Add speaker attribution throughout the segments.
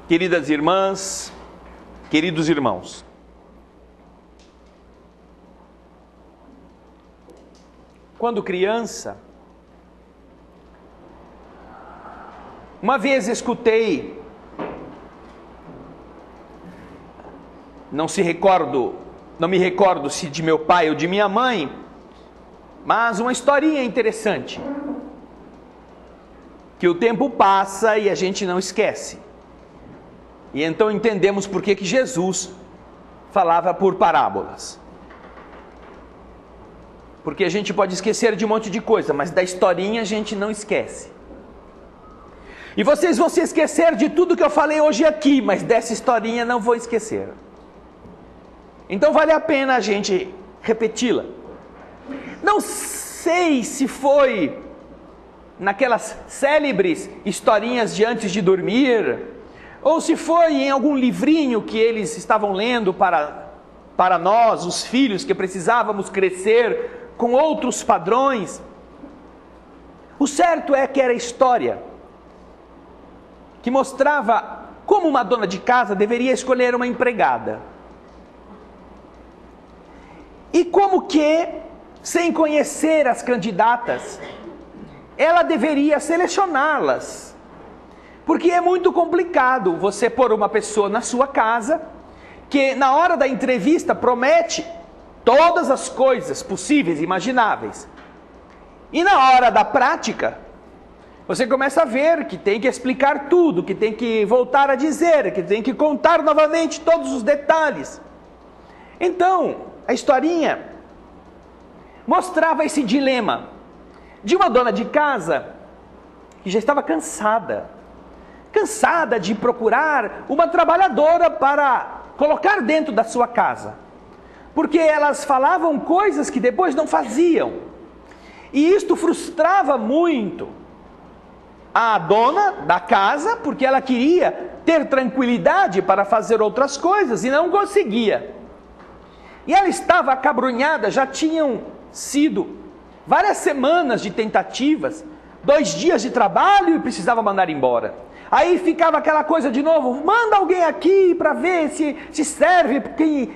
Speaker 1: Queridas irmãs, queridos irmãos, quando criança, uma vez escutei, não me recordo se de meu pai ou de minha mãe, mas uma historinha interessante, que o tempo passa e a gente não esquece. E então entendemos por que Jesus falava por parábolas. Porque a gente pode esquecer de um monte de coisa, mas da historinha a gente não esquece. E vocês vão se esquecer de tudo que eu falei hoje aqui, mas dessa historinha não vou esquecer. Então vale a pena a gente repeti-la. Não sei se foi naquelas célebres historinhas de antes de dormir, ou se foi em algum livrinho que eles estavam lendo para nós, os filhos, que precisávamos crescer com outros padrões. O certo é que era história que mostrava como uma dona de casa deveria escolher uma empregada. E como que, sem conhecer as candidatas, ela deveria selecioná-las. Porque é muito complicado você pôr uma pessoa na sua casa, que na hora da entrevista promete todas as coisas possíveis e imagináveis. E na hora da prática, você começa a ver que tem que explicar tudo, que tem que voltar a dizer, que tem que contar novamente todos os detalhes. Então, a historinha mostrava esse dilema de uma dona de casa que já estava cansada de procurar uma trabalhadora para colocar dentro da sua casa, porque elas falavam coisas que depois não faziam, e isto frustrava muito a dona da casa, porque ela queria ter tranquilidade para fazer outras coisas e não conseguia. E ela estava acabrunhada, já tinham sido várias semanas de tentativas, 2 dias de trabalho e precisava mandar embora. Aí ficava aquela coisa de novo, manda alguém aqui para ver se serve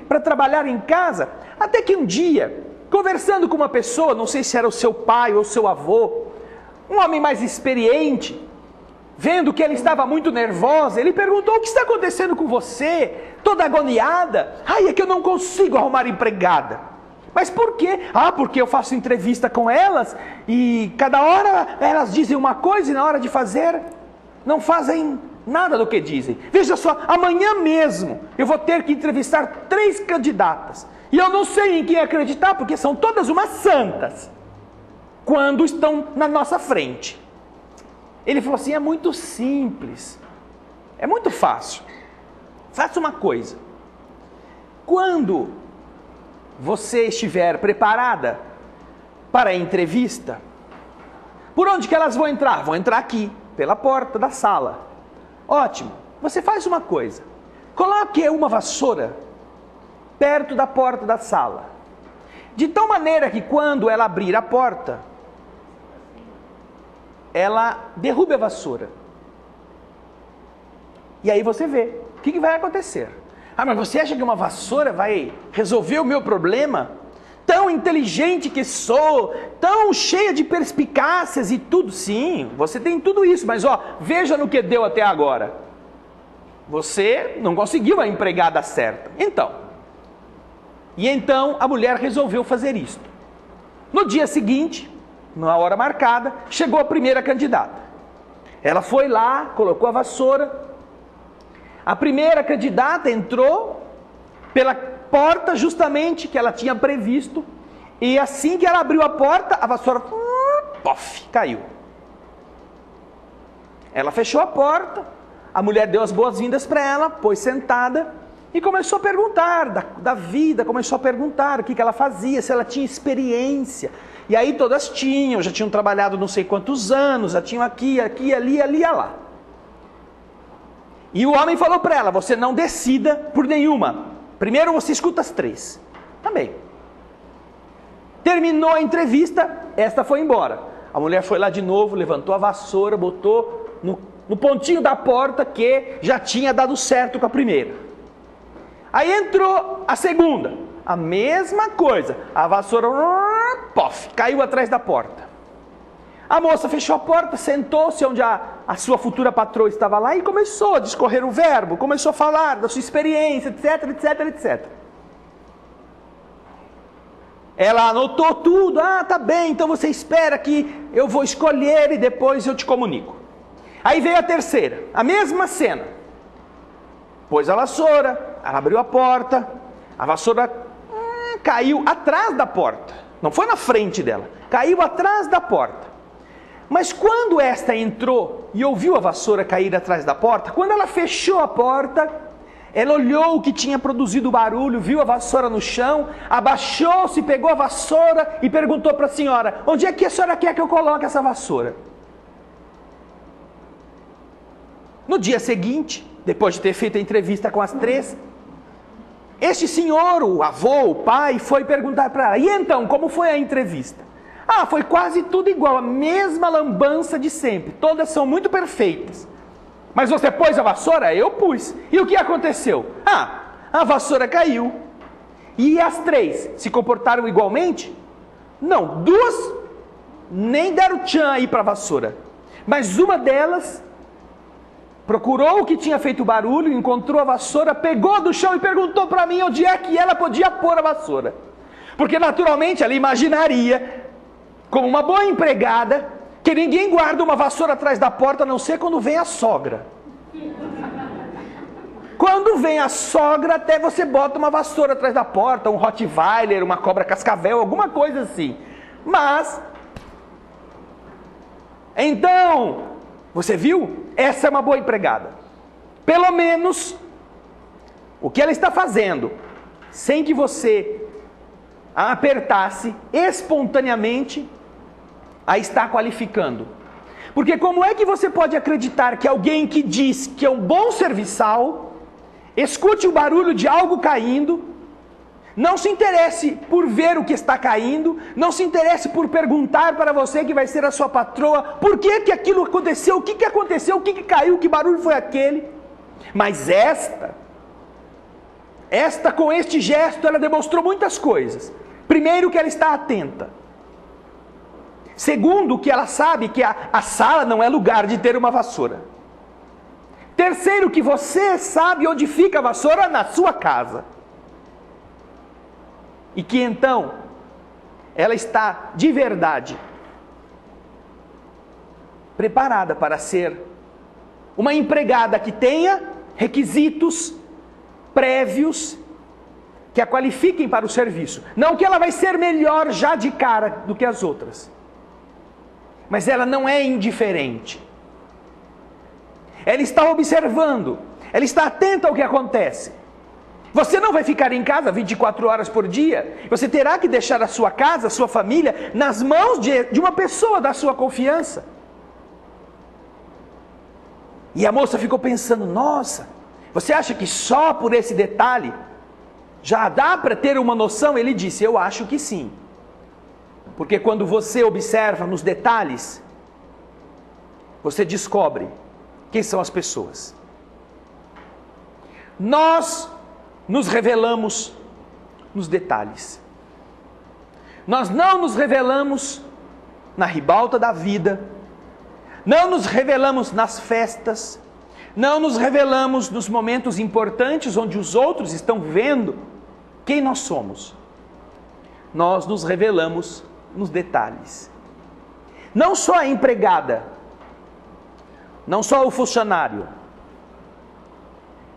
Speaker 1: para trabalhar em casa. Até que um dia, conversando com uma pessoa, não sei se era o seu pai ou o seu avô, um homem mais experiente, vendo que ela estava muito nervosa, ele perguntou: o que está acontecendo com você? Toda agoniada. Ai, é que eu não consigo arrumar empregada. Mas por quê? Porque eu faço entrevista com elas e cada hora elas dizem uma coisa e na hora de fazer não fazem nada do que dizem. Veja só, amanhã mesmo eu vou ter que entrevistar 3 candidatas e eu não sei em quem acreditar porque são todas umas santas quando estão na nossa frente. Ele falou assim: é muito simples, é muito fácil. Faça uma coisa, quando você estiver preparada para a entrevista, por onde que elas vão entrar? Vão entrar aqui, pela porta da sala. Ótimo, você faz uma coisa, coloque uma vassoura perto da porta da sala, de tal maneira que quando ela abrir a porta, ela derrube a vassoura. E aí você vê o que vai acontecer. Mas você acha que uma vassoura vai resolver o meu problema? Tão inteligente que sou, tão cheia de perspicácias e tudo. Sim, você tem tudo isso, mas veja no que deu até agora. Você não conseguiu a empregada certa. Então a mulher resolveu fazer isto. No dia seguinte, na hora marcada, chegou a primeira candidata. Ela foi lá, colocou a vassoura. A primeira candidata entrou pela porta justamente que ela tinha previsto, e assim que ela abriu a porta, a vassoura caiu. Ela fechou a porta, a mulher deu as boas-vindas para ela, pôs sentada e começou a perguntar da vida, começou a perguntar o que ela fazia, se ela tinha experiência. E aí todas já tinham trabalhado não sei quantos anos, já tinham aqui, ali e lá. E o homem falou para ela: você não decida por nenhuma. Primeiro você escuta as 3. Também. Terminou a entrevista, esta foi embora. A mulher foi lá de novo, levantou a vassoura, botou no pontinho da porta que já tinha dado certo com a primeira. Aí entrou a segunda, a mesma coisa, a vassoura, pof, caiu atrás da porta. A moça fechou a porta, sentou-se onde a sua futura patroa estava lá e começou a discorrer o verbo, começou a falar da sua experiência, etc, etc, etc. Ela anotou tudo, tá bem, então você espera que eu vou escolher e depois eu te comunico. Aí veio a terceira, a mesma cena. Pôs a vassoura, ela abriu a porta, a vassoura caiu atrás da porta. Não foi na frente dela, caiu atrás da porta. Mas quando esta entrou e ouviu a vassoura cair atrás da porta, quando ela fechou a porta, ela olhou o que tinha produzido o barulho, viu a vassoura no chão, abaixou-se, pegou a vassoura e perguntou para a senhora: onde é que a senhora quer que eu coloque essa vassoura? No dia seguinte, depois de ter feito a entrevista com as três, este senhor, o avô, o pai, foi perguntar para ela: e então, como foi a entrevista? Foi quase tudo igual, a mesma lambança de sempre, todas são muito perfeitas. Mas você pôs a vassoura? Eu pus. E o que aconteceu? A vassoura caiu. E as três se comportaram igualmente? Não, duas nem deram tchan aí para a vassoura. Mas uma delas procurou o que tinha feito barulho, encontrou a vassoura, pegou do chão e perguntou para mim onde é que ela podia pôr a vassoura. Porque naturalmente ela imaginaria, como uma boa empregada, que ninguém guarda uma vassoura atrás da porta, a não ser quando vem a sogra. Quando vem a sogra, até você bota uma vassoura atrás da porta, um Rottweiler, uma cobra cascavel, alguma coisa assim. Mas, então, você viu? Essa é uma boa empregada. Pelo menos, o que ela está fazendo, sem que você a apertasse, espontaneamente, a está qualificando. Porque como é que você pode acreditar que alguém que diz que é um bom serviçal, escute o barulho de algo caindo, não se interesse por ver o que está caindo, não se interesse por perguntar para você que vai ser a sua patroa, por que que aquilo aconteceu, o que que aconteceu, o que que caiu, que barulho foi aquele? Mas esta com este gesto, ela demonstrou muitas coisas. Primeiro, que ela está atenta. Segundo, que ela sabe que a sala não é lugar de ter uma vassoura. Terceiro, que você sabe onde fica a vassoura na sua casa. E que então, ela está de verdade preparada para ser uma empregada que tenha requisitos prévios que a qualifiquem para o serviço. Não que ela vai ser melhor já de cara do que as outras. Mas ela não é indiferente. Ela está observando, ela está atenta ao que acontece. Você não vai ficar em casa 24 horas por dia. Você terá que deixar a sua casa, a sua família, nas mãos de uma pessoa da sua confiança. E a moça ficou pensando: nossa, você acha que só por esse detalhe já dá para ter uma noção? Ele disse: eu acho que sim. Porque quando você observa nos detalhes, você descobre quem são as pessoas. Nós nos revelamos nos detalhes. Nós não nos revelamos na ribalta da vida, não nos revelamos nas festas, não nos revelamos nos momentos importantes onde os outros estão vendo quem nós somos. Nós nos revelamos nos detalhes. Não só a empregada, não só o funcionário,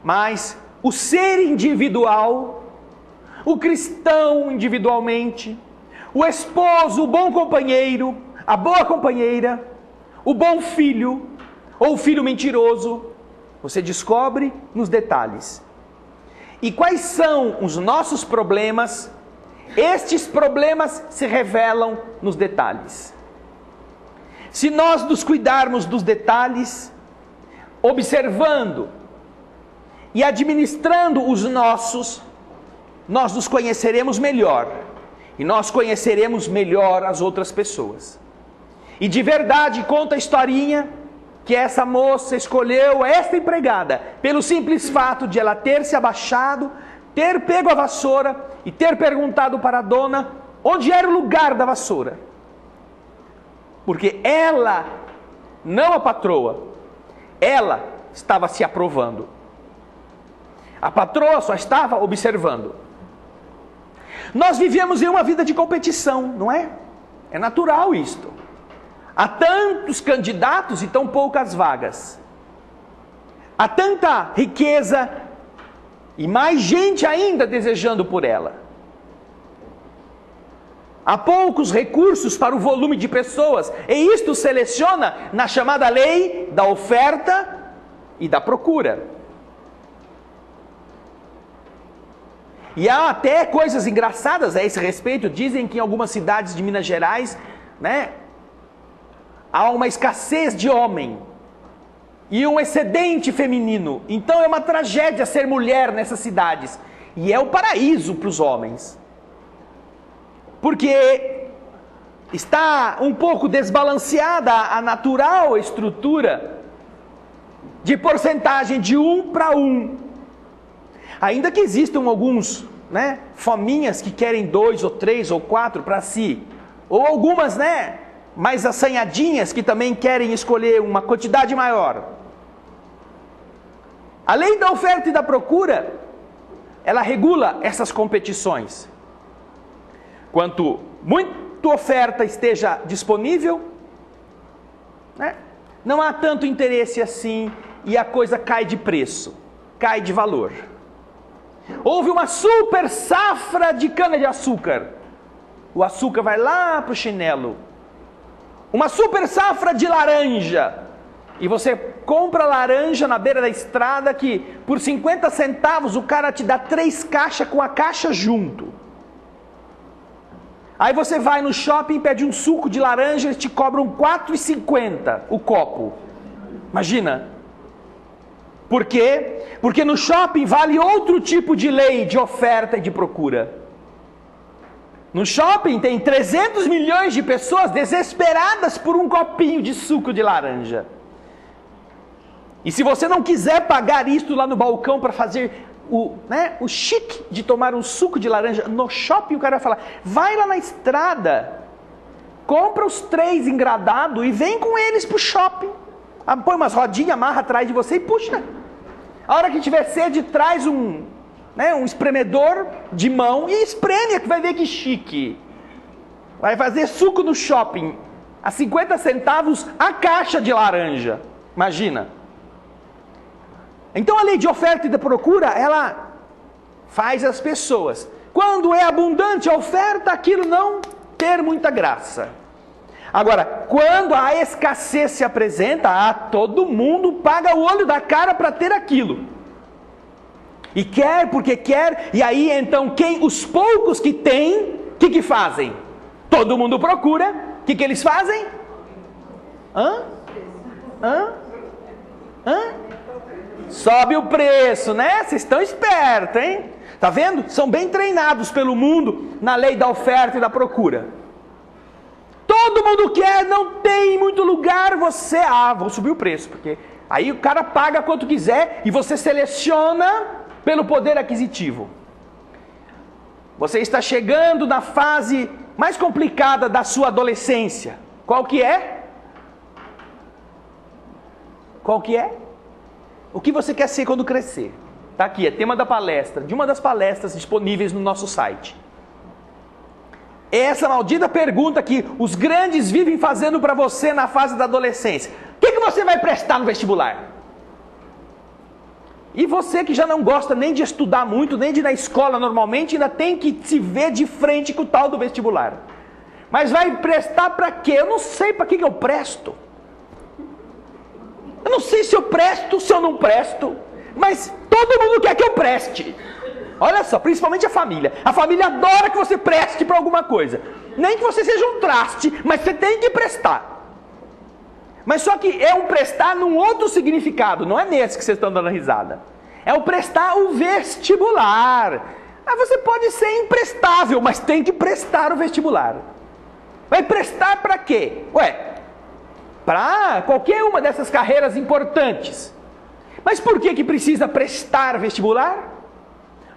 Speaker 1: mas o ser individual, o cristão individualmente, o esposo, o bom companheiro, a boa companheira, o bom filho ou o filho mentiroso, você descobre nos detalhes. E quais são os nossos problemas? Estes problemas se revelam nos detalhes. Se nós nos cuidarmos dos detalhes, observando e administrando os nossos, nós nos conheceremos melhor. E nós conheceremos melhor as outras pessoas. E de verdade, conta a historinha que essa moça escolheu esta empregada pelo simples fato de ela ter se abaixado, ter pego a vassoura e ter perguntado para a dona onde era o lugar da vassoura. Porque ela, não a patroa, ela estava se aprovando. A patroa só estava observando. Nós vivemos em uma vida de competição, não é? É natural isto. Há tantos candidatos e tão poucas vagas. Há tanta riqueza e mais gente ainda desejando por ela. Há poucos recursos para o volume de pessoas. E isto seleciona na chamada lei da oferta e da procura. E há até coisas engraçadas a esse respeito. Dizem que em algumas cidades de Minas Gerais, né, há uma escassez de homem e um excedente feminino. Então é uma tragédia ser mulher nessas cidades. E é o paraíso para os homens. Porque está um pouco desbalanceada a natural estrutura de porcentagem de 1 para 1. Ainda que existam alguns, né, fominhas que querem 2 ou 3 ou 4 para si. Ou algumas, né, mais assanhadinhas que também querem escolher uma quantidade maior. A lei da oferta e da procura, ela regula essas competições. Quanto muita oferta esteja disponível, né, não há tanto interesse assim e a coisa cai de preço, cai de valor. Houve uma super safra de cana-de-açúcar. O açúcar vai lá para o chinelo. Uma super safra de laranja. E você compra laranja na beira da estrada que por 50 centavos o cara te dá 3 caixas com a caixa junto. Aí você vai no shopping, pede um suco de laranja, eles te cobram R$4,50 o copo. Imagina. Por quê? Porque no shopping vale outro tipo de lei de oferta e de procura. No shopping tem 300 milhões de pessoas desesperadas por um copinho de suco de laranja. E se você não quiser pagar isto lá no balcão para fazer o chique de tomar um suco de laranja, no shopping o cara vai falar, vai lá na estrada, compra os 3 engradados e vem com eles pro shopping. Põe umas rodinhas, amarra atrás de você e puxa. A hora que tiver sede, traz um espremedor de mão e espreme, que vai ver que chique. Vai fazer suco no shopping, a 50 centavos a caixa de laranja. Imagina. Então a lei de oferta e da procura, ela faz as pessoas, quando é abundante a oferta, aquilo não ter muita graça. Agora, quando a escassez se apresenta, todo mundo paga o olho da cara para ter aquilo. E quer porque quer, e aí então os poucos que têm, o que fazem? Todo mundo procura, o que eles fazem? Sobe o preço, né? Vocês estão espertos, hein? Tá vendo? São bem treinados pelo mundo na lei da oferta e da procura. Todo mundo quer, não tem muito lugar, vou subir o preço, porque aí o cara paga quanto quiser e você seleciona pelo poder aquisitivo. Você está chegando na fase mais complicada da sua adolescência. Qual que é? Qual que é? O que você quer ser quando crescer? Está aqui, é tema da palestra, de uma das palestras disponíveis no nosso site. Essa maldita pergunta que os grandes vivem fazendo para você na fase da adolescência. O que você vai prestar no vestibular? E você que já não gosta nem de estudar muito, nem de ir na escola normalmente, ainda tem que se ver de frente com o tal do vestibular. Mas vai prestar para quê? Eu não sei para que eu presto. Eu não sei se eu presto, se eu não presto. Mas todo mundo quer que eu preste. Olha só, principalmente a família. A família adora que você preste para alguma coisa. Nem que você seja um traste, mas você tem que prestar. Mas só que é um prestar num outro significado, não é nesse que vocês estão dando risada. É o prestar o vestibular. Você pode ser imprestável, mas tem que prestar o vestibular. Vai prestar para quê? para qualquer uma dessas carreiras importantes. Mas por que precisa prestar vestibular?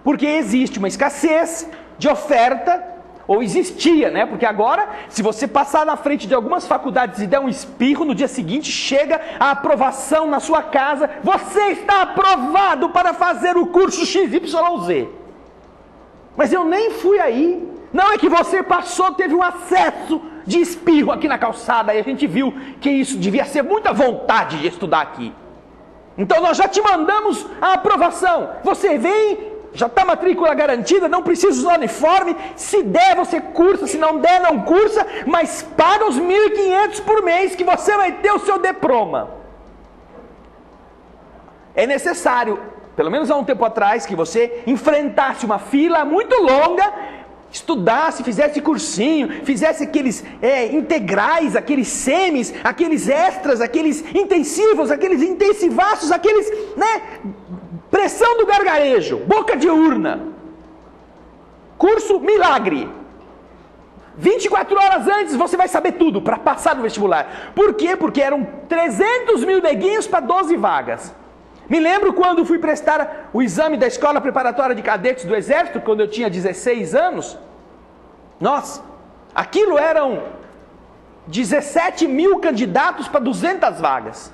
Speaker 1: Porque existe uma escassez de oferta, ou existia, né? Porque agora, se você passar na frente de algumas faculdades e der um espirro, no dia seguinte chega a aprovação na sua casa, você está aprovado para fazer o curso XYZ. Mas eu nem fui aí. Não, é que você passou, teve um acesso de espirro aqui na calçada, e a gente viu que isso devia ser muita vontade de estudar aqui. Então nós já te mandamos a aprovação. Você vem, já está matrícula garantida, não precisa usar uniforme, se der você cursa, se não der não cursa, mas paga os 1.500 por mês que você vai ter o seu diploma. É necessário, pelo menos há um tempo atrás, que você enfrentasse uma fila muito longa, estudasse, fizesse cursinho, fizesse aqueles integrais, aqueles semis, aqueles extras, aqueles intensivos, aqueles intensivaços, aqueles, pressão do gargarejo, boca de urna, curso milagre. 24 horas antes você vai saber tudo para passar no vestibular. Por quê? Porque eram 300 mil neguinhos para 12 vagas. Me lembro quando fui prestar o exame da Escola Preparatória de Cadetes do Exército, quando eu tinha 16 anos. Nossa, aquilo eram 17 mil candidatos para 200 vagas.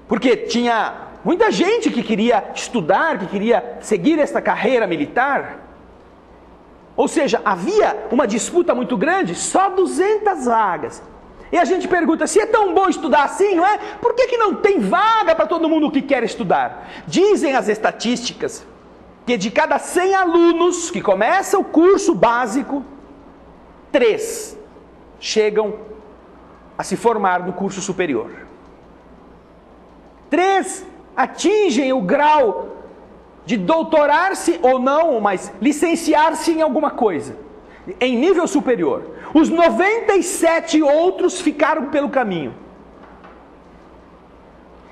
Speaker 1: Porque tinha muita gente que queria estudar, que queria seguir esta carreira militar. Ou seja, havia uma disputa muito grande, só 200 vagas. E a gente pergunta, se é tão bom estudar assim, não é? Por que não tem vaga para todo mundo que quer estudar? Dizem as estatísticas que de cada 100 alunos que começam o curso básico, 3 chegam a se formar no curso superior. 3 atingem o grau de doutorar-se ou não, mas licenciar-se em alguma coisa, em nível superior. Os 97 outros ficaram pelo caminho.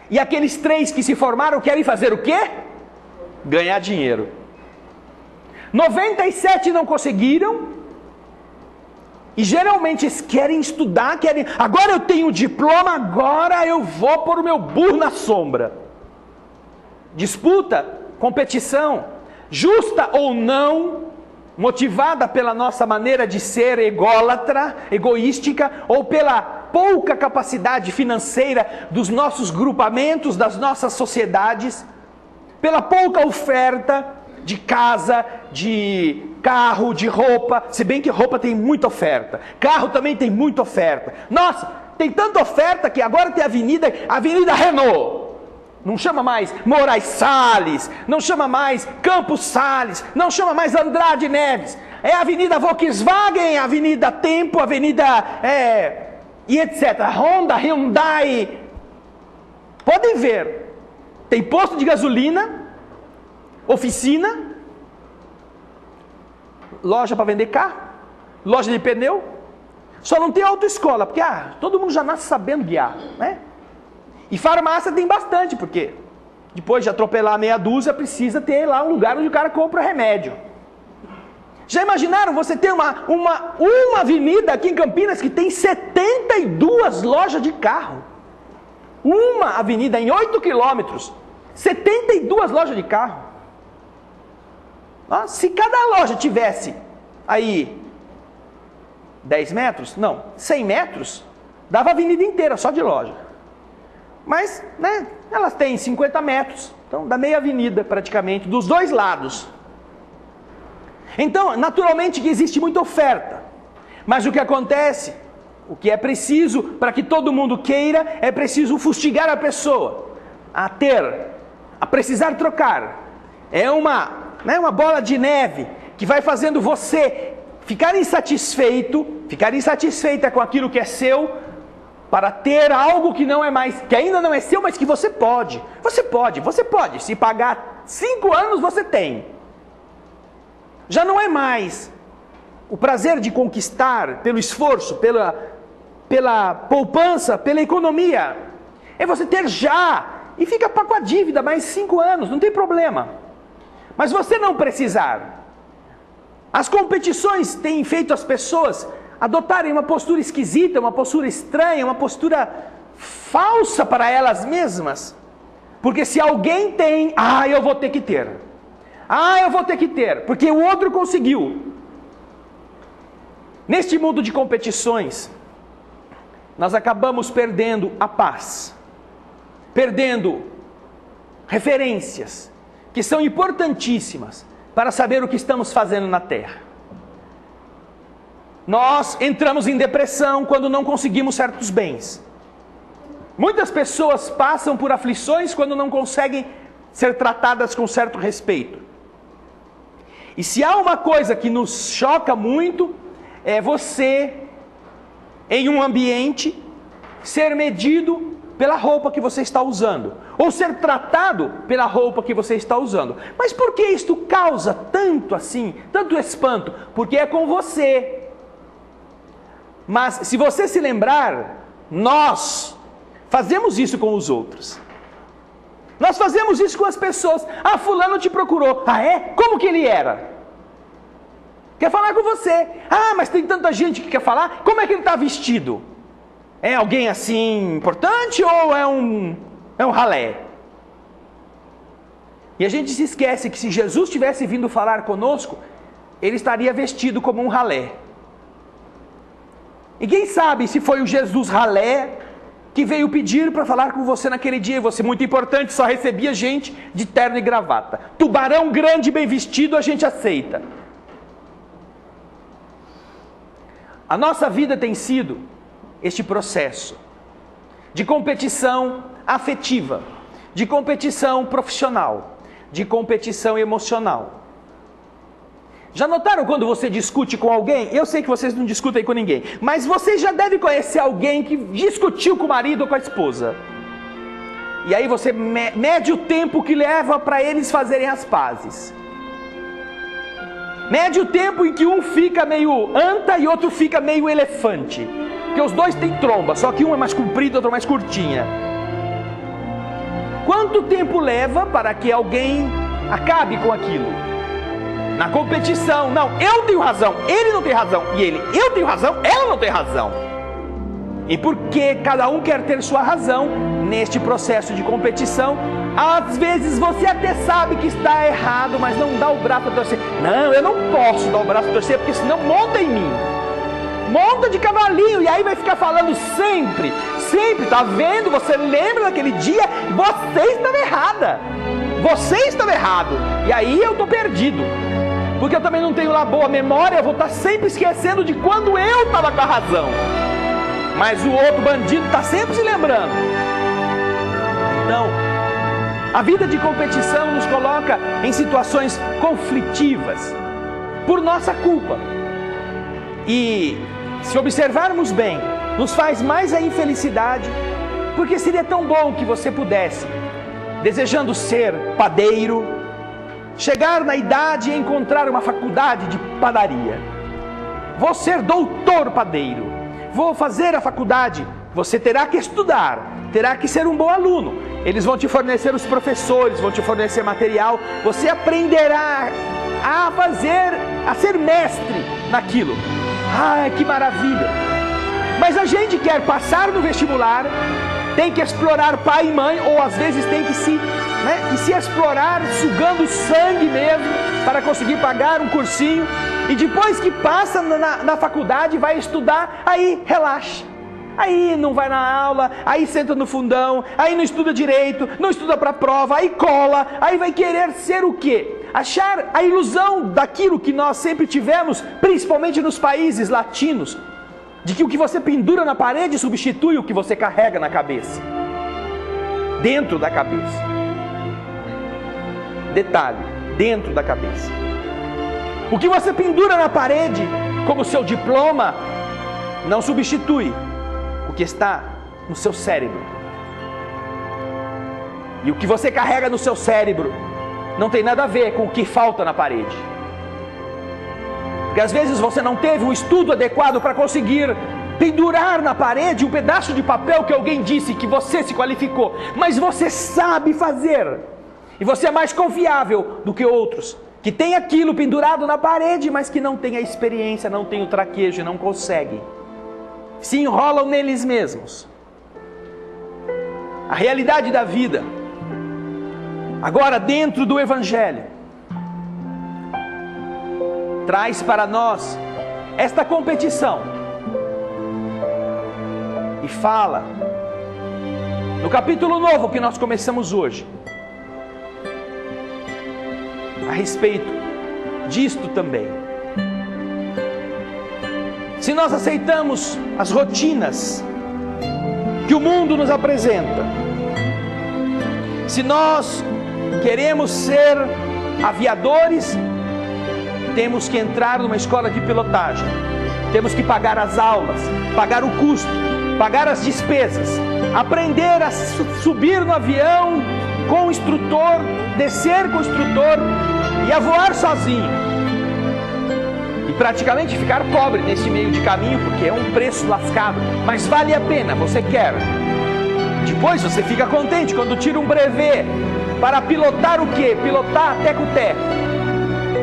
Speaker 1: E aqueles 3 que se formaram querem fazer o quê? Ganhar dinheiro. 97 não conseguiram. E geralmente eles querem estudar, agora eu tenho o diploma, agora eu vou pôr o meu burro na sombra. Disputa, competição, justa ou não, motivada pela nossa maneira de ser ególatra, egoística, ou pela pouca capacidade financeira dos nossos grupamentos, das nossas sociedades, pela pouca oferta de casa, de carro, de roupa, se bem que roupa tem muita oferta, carro também tem muita oferta. Nossa, tem tanta oferta que agora tem a Avenida Renault. Não chama mais Moraes Salles, não chama mais Campos Salles, não chama mais Andrade Neves. É a Avenida Volkswagen, Avenida Tempo, Avenida e etc. Honda, Hyundai. Podem ver. Tem posto de gasolina, oficina, loja para vender carro, loja de pneu. Só não tem autoescola, porque todo mundo já nasce sabendo guiar, né? E farmácia tem bastante, porque depois de atropelar meia dúzia, precisa ter lá um lugar onde o cara compra remédio. Já imaginaram você ter uma avenida aqui em Campinas que tem 72 lojas de carro? Uma avenida em 8 quilômetros, 72 lojas de carro. Se cada loja tivesse aí 10 metros, não, 100 metros, dava a avenida inteira só de loja. Mas, elas têm 50 metros, então dá meia avenida praticamente, dos dois lados. Então, naturalmente que existe muita oferta, mas o que acontece, o que é preciso para que todo mundo queira, é preciso fustigar a pessoa, a precisar trocar. É uma bola de neve que vai fazendo você ficar insatisfeita com aquilo que é seu, para ter algo que não é mais, que ainda não é seu, mas que você pode. Você pode. Se pagar 5 anos, você tem. Já não é mais o prazer de conquistar pelo esforço, pela poupança, pela economia. É você ter já e fica com a dívida mais 5 anos, não tem problema. Mas você não precisar. As competições têm feito as pessoas adotarem uma postura esquisita, uma postura estranha, uma postura falsa para elas mesmas. Porque se alguém tem, eu vou ter que ter. Eu vou ter que ter, porque o outro conseguiu. Neste mundo de competições, nós acabamos perdendo a paz, perdendo referências que são importantíssimas para saber o que estamos fazendo na terra. Nós entramos em depressão quando não conseguimos certos bens. Muitas pessoas passam por aflições quando não conseguem ser tratadas com certo respeito. E se há uma coisa que nos choca muito, é você, em um ambiente, ser medido pela roupa que você está usando, ou ser tratado pela roupa que você está usando. Mas por que isto causa tanto assim, tanto espanto? Porque é com você. Mas se você se lembrar, nós fazemos isso com os outros. Nós fazemos isso com as pessoas. Fulano te procurou. É? Como que ele era? Quer falar com você. Mas tem tanta gente que quer falar. Como é que ele está vestido? É alguém assim importante ou é um ralé? E a gente se esquece que se Jesus tivesse vindo falar conosco, ele estaria vestido como um ralé. E quem sabe se foi o Jesus ralé que veio pedir para falar com você naquele dia, e você, muito importante, só recebia gente de terno e gravata. Tubarão grande, bem vestido, a gente aceita. A nossa vida tem sido este processo de competição afetiva, de competição profissional, de competição emocional. Já notaram quando você discute com alguém? Eu sei que vocês não discutem com ninguém, mas você já deve conhecer alguém que discutiu com o marido ou com a esposa. E aí você mede o tempo que leva para eles fazerem as pazes. Mede o tempo em que um fica meio anta e outro fica meio elefante. Porque os dois têm tromba, só que um é mais comprido e outro mais curtinha. Quanto tempo leva para que alguém acabe com aquilo? Na competição, não, eu tenho razão, ele não tem razão. E ele, eu tenho razão, ela não tem razão. E porque cada um quer ter sua razão, neste processo de competição, às vezes você até sabe que está errado, mas não dá o braço a torcer. Não, eu não posso dar o braço a torcer, porque senão monta em mim. Monta de cavalinho, e aí vai ficar falando sempre, tá vendo? Você lembra daquele dia? Você estava errada. Você estava errado. E aí eu estou perdido. Porque eu também não tenho lá boa memória, eu vou estar sempre esquecendo de quando eu estava com a razão. Mas o outro bandido está sempre se lembrando. Então, a vida de competição nos coloca em situações conflitivas, por nossa culpa. E, se observarmos bem, nos faz mais a infelicidade, porque seria tão bom que você pudesse, desejando ser padeiro, chegar na idade e encontrar uma faculdade de padaria. Vou ser doutor padeiro. Vou fazer a faculdade. Você terá que estudar, terá que ser um bom aluno. Eles vão te fornecer os professores, vão te fornecer material. Você aprenderá a ser mestre naquilo. Ai, que maravilha! Mas a gente quer passar no vestibular, tem que explorar pai e mãe, ou às vezes tem que se explorar sugando sangue mesmo para conseguir pagar um cursinho, e depois que passa na faculdade vai estudar, aí relaxa, aí não vai na aula, aí senta no fundão, aí não estuda direito, não estuda para a prova, aí cola, aí vai querer ser o quê? Achar a ilusão daquilo que nós sempre tivemos, principalmente nos países latinos, de que o que você pendura na parede substitui o que você carrega na cabeça, dentro da cabeça. Detalhe, dentro da cabeça. O que você pendura na parede como seu diploma não substitui o que está no seu cérebro. E o que você carrega no seu cérebro não tem nada a ver com o que falta na parede. Porque às vezes você não teve um estudo adequado para conseguir pendurar na parede um pedaço de papel que alguém disse que você se qualificou, mas você sabe fazer. E você é mais confiável do que outros que tem aquilo pendurado na parede, mas que não tem a experiência, não tem o traquejo, não conseguem. Se enrolam neles mesmos. A realidade da vida, agora dentro do Evangelho, traz para nós esta competição. E fala, no capítulo novo que nós começamos hoje, a respeito disto também. Se nós aceitamos as rotinas que o mundo nos apresenta, se nós queremos ser aviadores, temos que entrar numa escola de pilotagem, temos que pagar as aulas, pagar o custo, pagar as despesas, aprender a subir no avião com o instrutor, descer com o instrutor e a voar sozinho. E praticamente ficar pobre nesse meio de caminho, porque é um preço lascado, mas vale a pena, você quer. Depois você fica contente quando tira um brevet para pilotar o quê? Pilotar teco-teco.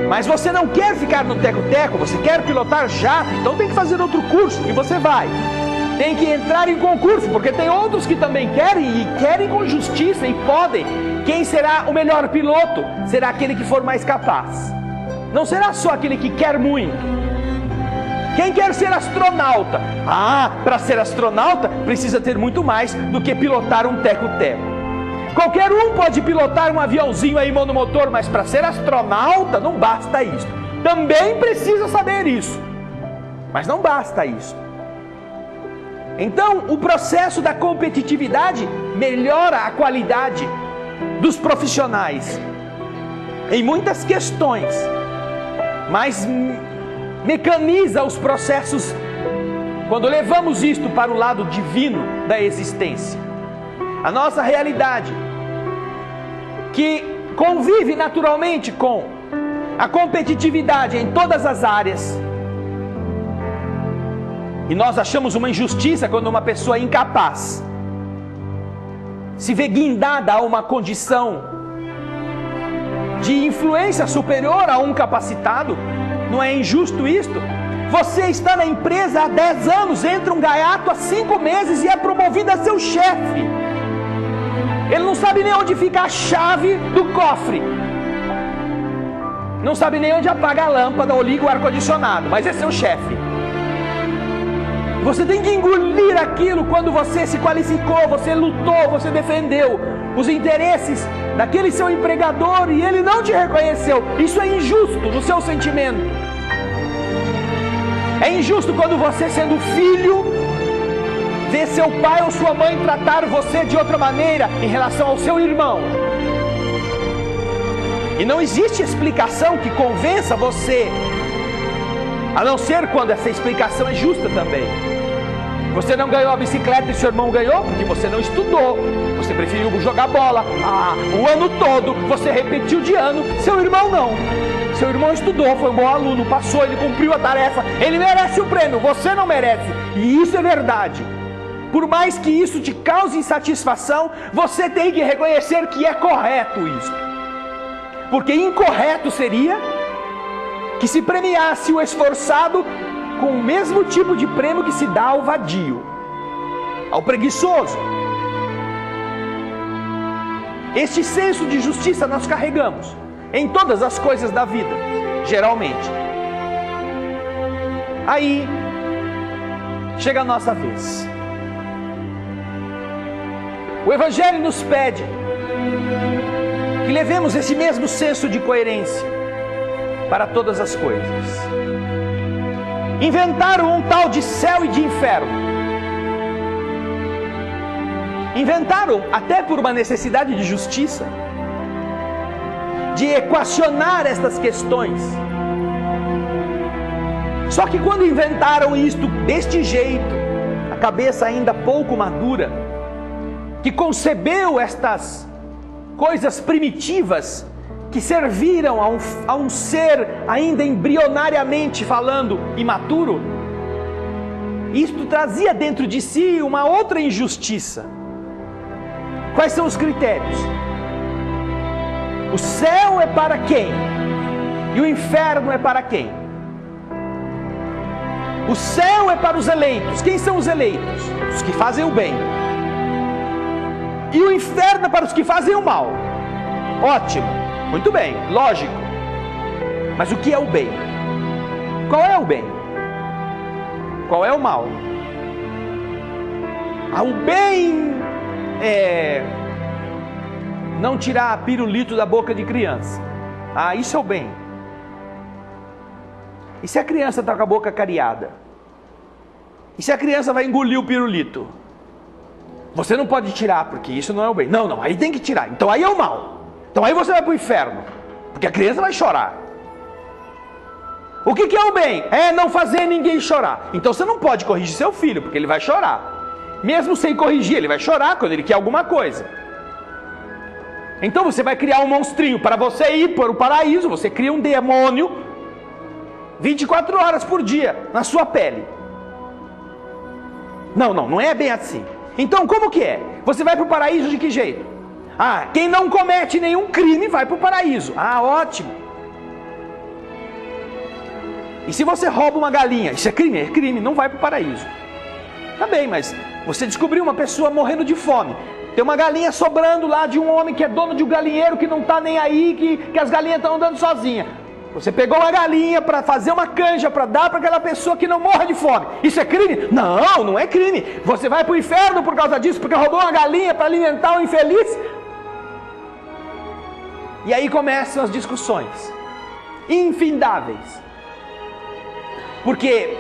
Speaker 1: Mas você não quer ficar no teco-teco, você quer pilotar jato, então tem que fazer outro curso e você vai. Tem que entrar em concurso, porque tem outros que também querem e querem com justiça e podem. Quem será o melhor piloto? Será aquele que for mais capaz. Não será só aquele que quer muito. Quem quer ser astronauta? Para ser astronauta precisa ter muito mais do que pilotar um teco-teco. Qualquer um pode pilotar um aviãozinho aí monomotor, mas para ser astronauta não basta isso. Também precisa saber isso, mas não basta isso. Então, o processo da competitividade melhora a qualidade dos profissionais em muitas questões, mas mecaniza os processos quando levamos isto para o lado divino da existência. A nossa realidade, que convive naturalmente com a competitividade em todas as áreas, e nós achamos uma injustiça quando uma pessoa é incapaz se vê guindada a uma condição de influência superior a um capacitado. Não é injusto isto? Você está na empresa há 10 anos, entra um gaiato há 5 meses e é promovido a seu chefe. Ele não sabe nem onde fica a chave do cofre, não sabe nem onde apaga a lâmpada ou liga o ar-condicionado, mas é seu chefe. Você tem que engolir aquilo quando você se qualificou, você lutou, você defendeu os interesses daquele seu empregador e ele não te reconheceu. Isso é injusto no seu sentimento. É injusto quando você, sendo filho, vê seu pai ou sua mãe tratar você de outra maneira em relação ao seu irmão. E não existe explicação que convença você, a não ser quando essa explicação é justa também. Você não ganhou a bicicleta e seu irmão ganhou porque você não estudou. Você preferiu jogar bola o ano todo, você repetiu de ano, seu irmão não. Seu irmão estudou, foi um bom aluno, passou, ele cumpriu a tarefa, ele merece o prêmio, você não merece. E isso é verdade. Por mais que isso te cause insatisfação, você tem que reconhecer que é correto isso. Porque incorreto seria que se premiasse o esforçado com o mesmo tipo de prêmio que se dá ao vadio, ao preguiçoso. Este senso de justiça nós carregamos em todas as coisas da vida, geralmente. Aí chega a nossa vez. O Evangelho nos pede que levemos esse mesmo senso de coerência para todas as coisas. Inventaram um tal de céu e de inferno. Inventaram até por uma necessidade de justiça, de equacionar estas questões. Só que quando inventaram isto deste jeito, a cabeça ainda pouco madura, que concebeu estas coisas primitivas, que serviram a um ser ainda embrionariamente falando imaturo, isto trazia dentro de si uma outra injustiça. Quais são os critérios? O céu é para quem? E o inferno é para quem? O céu é para os eleitos. Quem são os eleitos? Os que fazem o bem. E o inferno é para os que fazem o mal. Ótimo, muito bem, lógico. Mas o que é o bem? Qual é o bem? Qual é o mal? O bem é não tirar pirulito da boca de criança. Isso é o bem. E se a criança está com a boca cariada? E se a criança vai engolir o pirulito? Você não pode tirar, porque isso não é o bem. Não, aí tem que tirar. Então aí é o mal. Então aí você vai para o inferno, porque a criança vai chorar. O que é o bem? É não fazer ninguém chorar. Então você não pode corrigir seu filho, porque ele vai chorar. Mesmo sem corrigir, ele vai chorar quando ele quer alguma coisa. Então você vai criar um monstrinho para você ir para o paraíso. Você cria um demônio 24 horas por dia na sua pele. Não é bem assim. Então como que é? Você vai para o paraíso de que jeito? Quem não comete nenhum crime vai para o paraíso. Ótimo. E se você rouba uma galinha? Isso é crime? É crime, não vai para o paraíso. Tá bem, mas você descobriu uma pessoa morrendo de fome. Tem uma galinha sobrando lá de um homem que é dono de um galinheiro que não está nem aí, que as galinhas estão andando sozinhas. Você pegou uma galinha para fazer uma canja, para dar para aquela pessoa que não morra de fome. Isso é crime? Não é crime. Você vai para o inferno por causa disso, porque roubou uma galinha para alimentar um infeliz? E aí começam as discussões infindáveis. Porque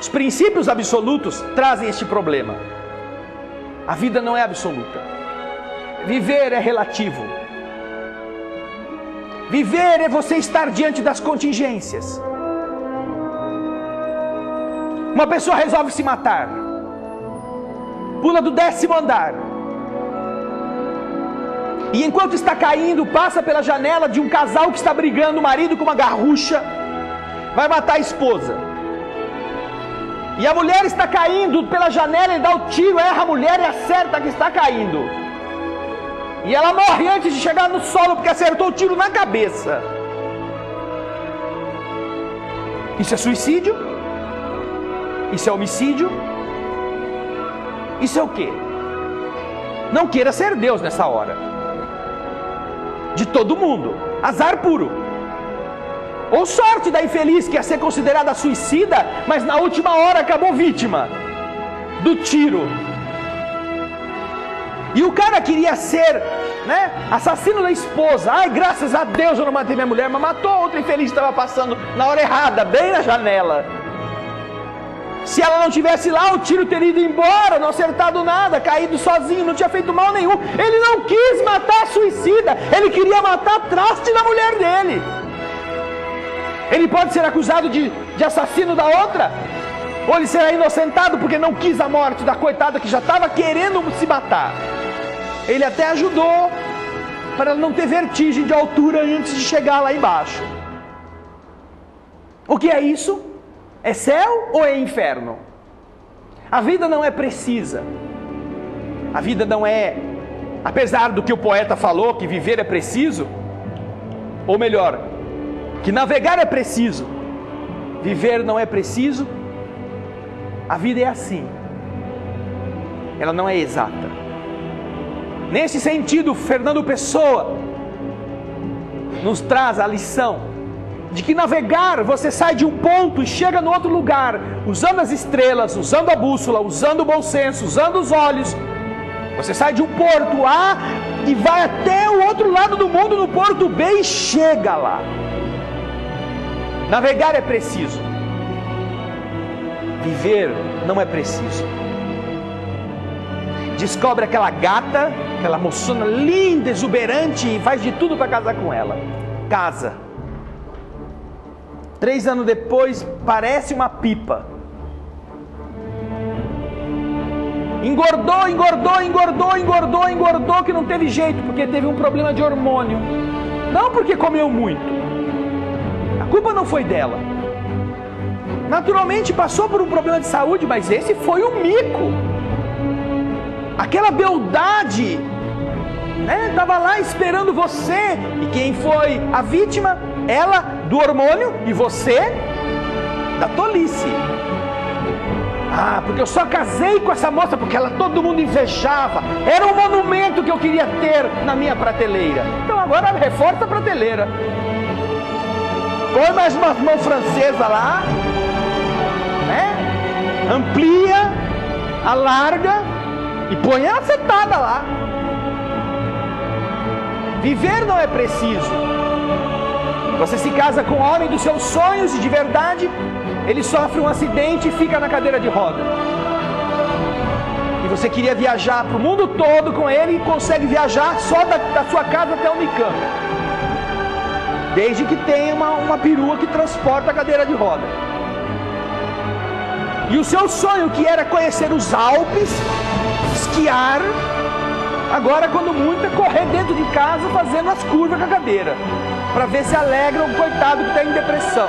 Speaker 1: os princípios absolutos trazem este problema. A vida não é absoluta. Viver é relativo. Viver é você estar diante das contingências. Uma pessoa resolve se matar. Pula do 10º andar. E enquanto está caindo, passa pela janela de um casal que está brigando, o marido com uma garrucha, vai matar a esposa. E a mulher está caindo pela janela, ele dá o tiro, erra a mulher e acerta a que está caindo. E ela morre antes de chegar no solo, porque acertou o tiro na cabeça. Isso é suicídio? Isso é homicídio? Isso é o quê? Não queira ser Deus nessa hora. De todo mundo. Azar puro. Ou sorte da infeliz que ia ser considerada suicida, mas na última hora acabou vítima do tiro. E o cara queria ser, assassino da esposa. Graças a Deus eu não matei minha mulher, mas matou outra infeliz que estava passando na hora errada, bem na janela. Se ela não tivesse lá, o tiro teria ido embora, não acertado nada, caído sozinho, não tinha feito mal nenhum. Ele não quis matar a suicida, ele queria matar a traste da mulher dele. Ele pode ser acusado de assassino da outra? Ou ele será inocentado porque não quis a morte da coitada que já estava querendo se matar? Ele até ajudou para ela não ter vertigem de altura antes de chegar lá embaixo. O que é isso? É céu ou é inferno? A vida não é precisa. A vida não é, apesar do que o poeta falou, que viver é preciso, ou melhor, que navegar é preciso, viver não é preciso. A vida é assim, ela não é exata. Nesse sentido, Fernando Pessoa nos traz a lição de que navegar, você sai de um ponto e chega no outro lugar, usando as estrelas, usando a bússola, usando o bom senso, usando os olhos. Você sai de um porto A e vai até o outro lado do mundo, no porto B, e chega lá. Navegar é preciso. Viver não é preciso. Descobre aquela gata, aquela moçona linda, exuberante, e faz de tudo para casar com ela. Casa. 3 anos depois, parece uma pipa. Engordou, que não teve jeito, porque teve um problema de hormônio. Não porque comeu muito. A culpa não foi dela. Naturalmente passou por um problema de saúde, mas esse foi um mico. Aquela beldade, estava lá esperando você. E quem foi a vítima? Ela do hormônio e você da tolice. Ah, porque eu só casei com essa moça porque todo mundo invejava. Era um monumento que eu queria ter na minha prateleira. Então agora reforça a prateleira. Põe mais uma mão francesa lá, né? Amplia, alarga e põe a acertada lá. Viver não é preciso. Você se casa com o homem dos seus sonhos e de verdade, ele sofre um acidente e fica na cadeira de roda. E você queria viajar para o mundo todo com ele e consegue viajar só da sua casa até o Unicamp. Desde que tenha uma perua que transporta a cadeira de roda. E o seu sonho, que era conhecer os Alpes, esquiar, agora quando muito é correr dentro de casa fazendo as curvas com a cadeira, para ver se alegra o coitado que está em depressão.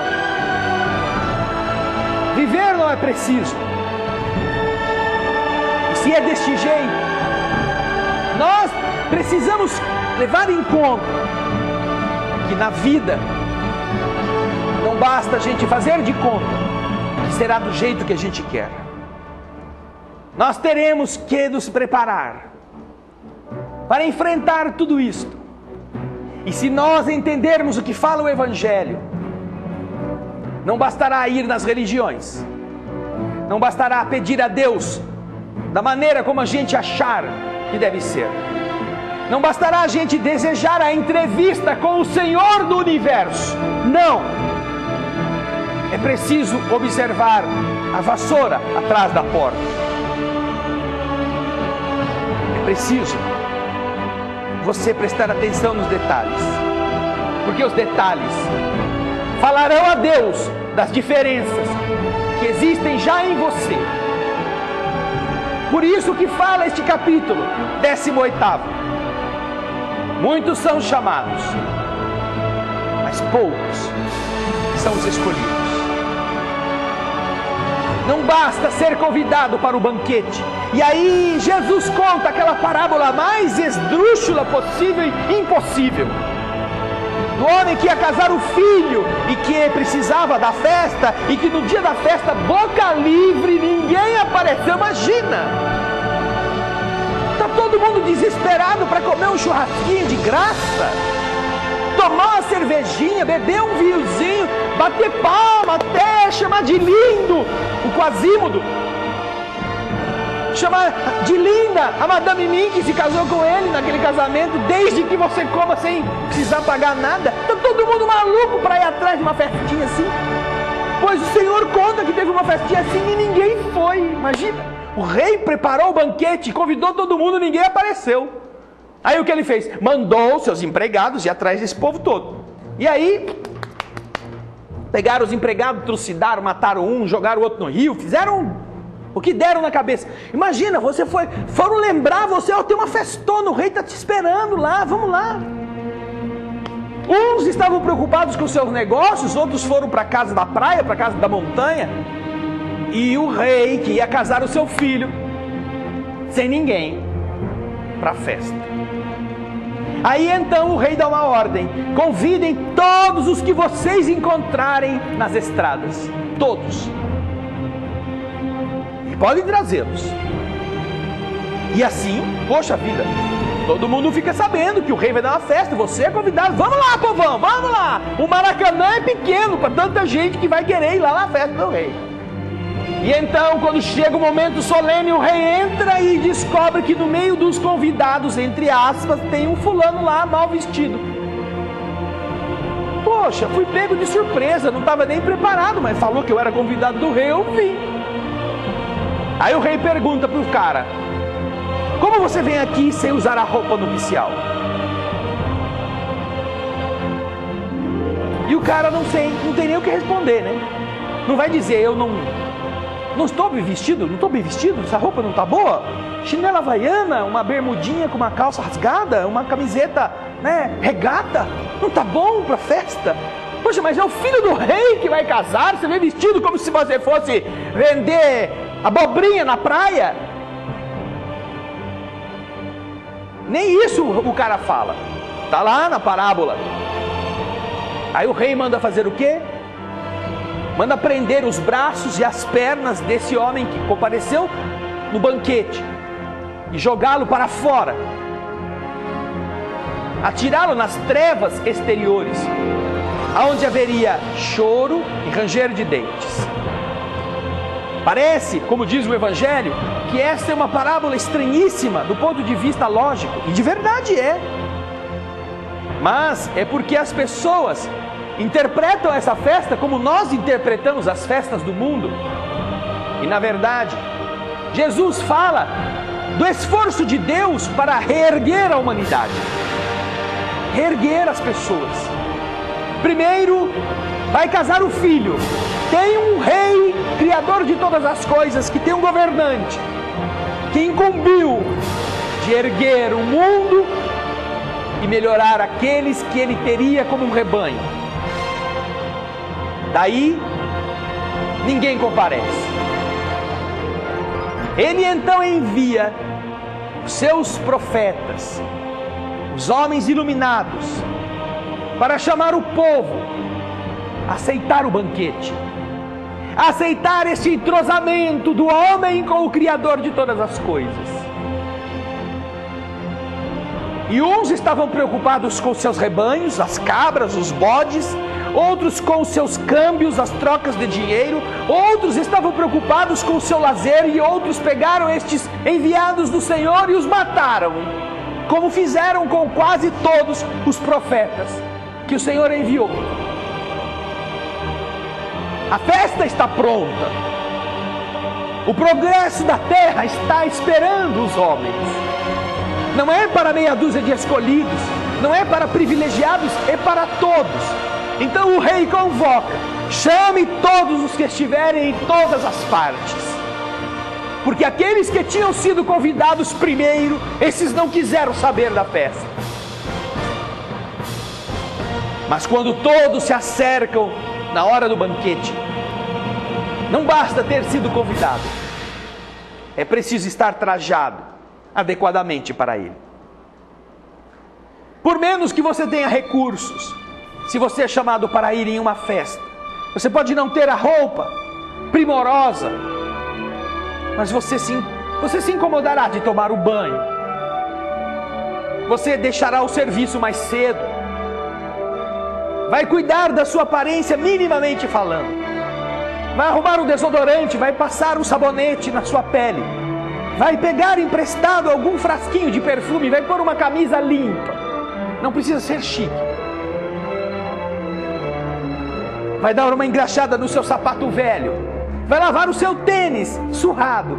Speaker 1: Viver não é preciso. E se é deste jeito, nós precisamos levar em conta que na vida não basta a gente fazer de conta que será do jeito que a gente quer. Nós teremos que nos preparar para enfrentar tudo isto. E se nós entendermos o que fala o Evangelho, não bastará ir nas religiões, não bastará pedir a Deus da maneira como a gente achar que deve ser, não bastará a gente desejar a entrevista com o Senhor do Universo. Não! É preciso observar a vassoura atrás da porta. É preciso você prestar atenção nos detalhes, porque os detalhes falarão a Deus das diferenças que existem já em você. Por isso que fala este capítulo 18º. Muitos são chamados, mas poucos são os escolhidos. Não basta ser convidado para o banquete. E aí Jesus conta aquela parábola mais esdrúxula possível e impossível. Do homem que ia casar o filho e que precisava da festa, e que no dia da festa, boca livre, ninguém apareceu. Imagina! Está todo mundo desesperado para comer um churrasquinho de graça, tomar uma cervejinha, beber um vinhozinho, bater palma até chamar de lindo o Quasímodo, chamar de linda a Madame Mim que se casou com ele naquele casamento, desde que você coma sem precisar pagar nada. Está todo mundo maluco para ir atrás de uma festinha assim, pois o Senhor conta que teve uma festinha assim e ninguém foi. Imagina, o rei preparou o banquete, convidou todo mundo, ninguém apareceu. Aí o que ele fez? Mandou seus empregados ir atrás desse povo todo. E aí pegaram os empregados, trucidaram, mataram um, jogaram o outro no rio, fizeram o que deram na cabeça. Imagina, foram lembrar você, tem uma festona, o rei está te esperando lá, vamos lá. Uns estavam preocupados com seus negócios, outros foram para a casa da praia, para a casa da montanha. E o rei, que ia casar o seu filho, sem ninguém, para a festa. Aí então o rei dá uma ordem: convidem todos os que vocês encontrarem nas estradas, todos, e podem trazê-los. E assim, poxa vida, todo mundo fica sabendo que o rei vai dar uma festa, você é convidado. Vamos lá, povão, vamos lá. O Maracanã é pequeno para tanta gente que vai querer ir lá na festa do rei. E então, quando chega o momento solene, o rei entra e descobre que no meio dos convidados, entre aspas, tem um fulano lá mal vestido. Poxa, fui pego de surpresa, não estava nem preparado, mas falou que eu era convidado do rei, eu vim. Aí o rei pergunta para o cara: como você vem aqui sem usar a roupa nupcial? E o cara não tem nem o que responder, né? Não vai dizer, eu não estou bem vestido, não estou bem vestido, essa roupa não está boa. Chinela havaiana, uma bermudinha com uma calça rasgada, uma camiseta, né, regata, não está bom para festa? Poxa, mas é o filho do rei que vai casar, você vem vestido como se você fosse vender abobrinha na praia? Nem isso o cara fala. Está lá na parábola. Aí o rei manda fazer o quê? Manda prender os braços e as pernas desse homem que compareceu no banquete e jogá-lo para fora, atirá-lo nas trevas exteriores, aonde haveria choro e ranger de dentes. Parece, como diz o Evangelho, que essa é uma parábola estranhíssima do ponto de vista lógico, e de verdade é. Mas é porque as pessoas interpretam essa festa como nós interpretamos as festas do mundo. E na verdade, Jesus fala do esforço de Deus para reerguer a humanidade, reerguer as pessoas. Primeiro, vai casar o filho. Tem um rei, criador de todas as coisas, que tem um governante, que incumbiu de erguer o mundo e melhorar aqueles que ele teria como um rebanho. Daí, ninguém comparece. Ele então envia os seus profetas, os homens iluminados, para chamar o povo a aceitar o banquete, a aceitar esse entrosamento do homem com o Criador de todas as coisas. E uns estavam preocupados com seus rebanhos, as cabras, os bodes, outros com os seus câmbios, as trocas de dinheiro, outros estavam preocupados com o seu lazer, e outros pegaram estes enviados do Senhor e os mataram, como fizeram com quase todos os profetas que o Senhor enviou. A festa está pronta, o progresso da terra está esperando os homens. Não é para meia dúzia de escolhidos, não é para privilegiados, é para todos. Então o rei convoca: chame todos os que estiverem em todas as partes. Porque aqueles que tinham sido convidados primeiro, esses não quiseram saber da festa. Mas quando todos se acercam na hora do banquete, não basta ter sido convidado, é preciso estar trajado adequadamente para ele. Por menos que você tenha recursos, se você é chamado para ir em uma festa, você pode não ter a roupa primorosa, mas você se incomodará de tomar o banho, você deixará o serviço mais cedo, vai cuidar da sua aparência minimamente falando, vai arrumar um desodorante, vai passar um sabonete na sua pele, vai pegar emprestado algum frasquinho de perfume, vai pôr uma camisa limpa, não precisa ser chique, vai dar uma engraxada no seu sapato velho, vai lavar o seu tênis surrado,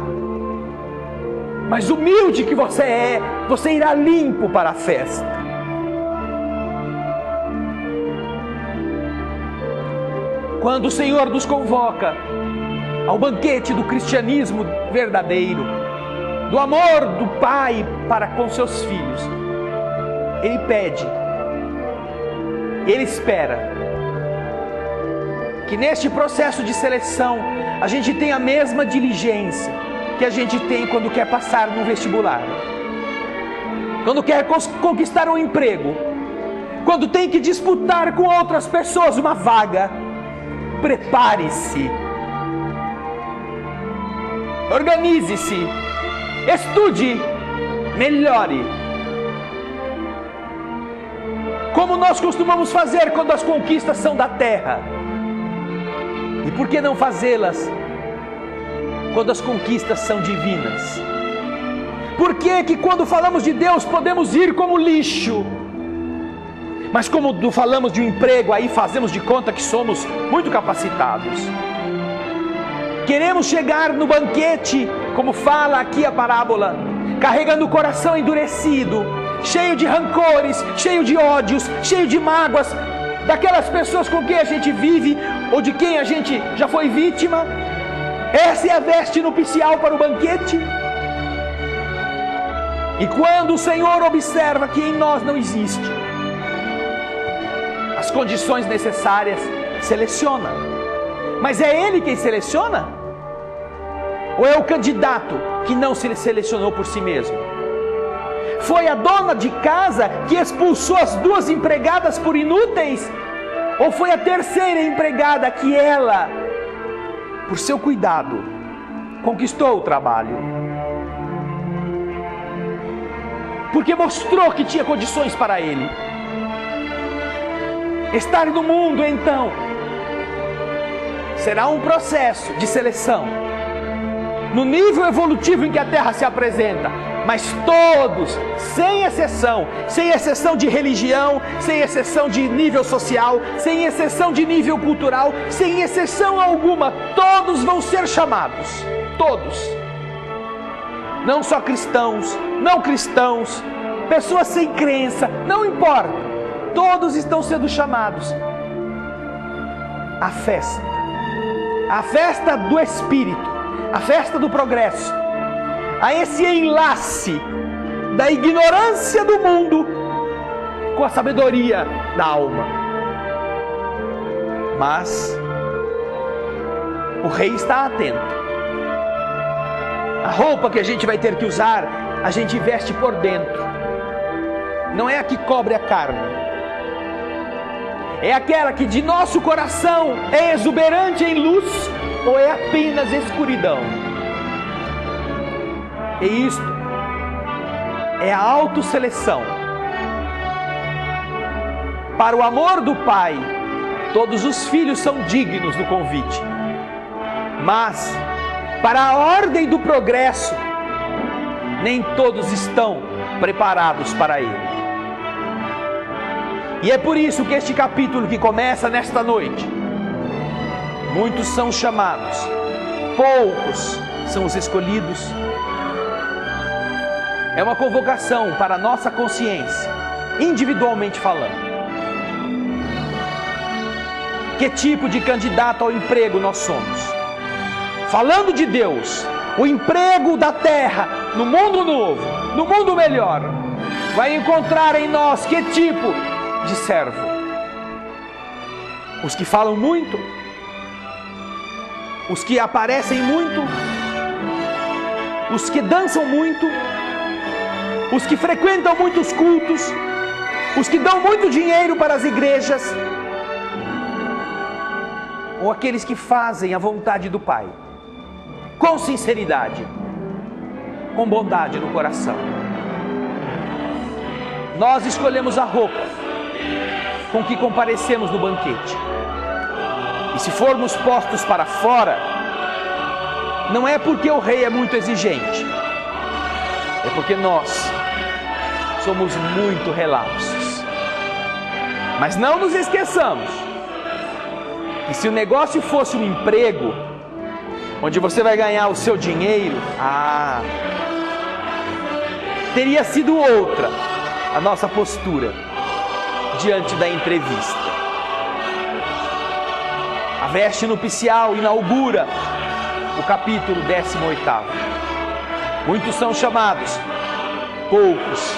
Speaker 1: mas humilde que você é, você irá limpo para a festa. Quando o Senhor nos convoca ao banquete do cristianismo verdadeiro, do amor do Pai para com seus filhos, Ele pede, Ele espera que neste processo de seleção a gente tenha a mesma diligência que a gente tem quando quer passar no vestibular, quando quer conquistar um emprego, quando tem que disputar com outras pessoas uma vaga. Prepare-se, organize-se, estude, melhore, como nós costumamos fazer quando as conquistas são da terra. E por que não fazê-las quando as conquistas são divinas? Por que quando falamos de Deus podemos ir como lixo, mas como falamos de um emprego, aí fazemos de conta que somos muito capacitados? Queremos chegar no banquete, como fala aqui a parábola, carregando o coração endurecido, cheio de rancores, cheio de ódios, cheio de mágoas, daquelas pessoas com quem a gente vive, ou de quem a gente já foi vítima. Essa é a veste nupcial para o banquete. E quando o Senhor observa que em nós não existe as condições necessárias, seleciona. Mas é Ele quem seleciona? Ou é o candidato que não se selecionou por si mesmo? Foi a dona de casa que expulsou as duas empregadas por inúteis? Ou foi a terceira empregada que ela, por seu cuidado, conquistou o trabalho? Porque mostrou que tinha condições para ele. Estar no mundo, então, será um processo de seleção, no nível evolutivo em que a Terra se apresenta, mas todos, sem exceção de religião, sem exceção de nível social, sem exceção de nível cultural, sem exceção alguma, todos vão ser chamados, todos. Não só cristãos, não cristãos, pessoas sem crença, não importa, todos estão sendo chamados à festa. A festa do Espírito, a festa do progresso, a esse enlace da ignorância do mundo com a sabedoria da alma. Mas o rei está atento. A roupa que a gente vai ter que usar, a gente veste por dentro. Não é a que cobre a carne. É aquela que de nosso coração é exuberante em luz ou é apenas escuridão. E isto é a autosseleção. Para o amor do Pai, todos os filhos são dignos do convite. Mas, para a ordem do progresso, nem todos estão preparados para ele. E é por isso que este capítulo que começa nesta noite, muitos são chamados, poucos são os escolhidos. É uma convocação para a nossa consciência, individualmente falando. Que tipo de candidato ao emprego nós somos? Falando de Deus, o emprego da terra, no mundo novo, no mundo melhor, vai encontrar em nós que tipo de servo? Os que falam muito? Os que aparecem muito? Os que dançam muito? Os que frequentam muitos cultos? Os que dão muito dinheiro para as igrejas? Ou aqueles que fazem a vontade do Pai, com sinceridade, com bondade no coração? Nós escolhemos a roupa com que comparecemos no banquete. E se formos postos para fora, não é porque o rei é muito exigente, é porque nós somos muito relapsos. Mas não nos esqueçamos que se o negócio fosse um emprego, onde você vai ganhar o seu dinheiro, teria sido outra a nossa postura diante da entrevista. A veste nupcial inaugura o capítulo 18º. Muitos são chamados, poucos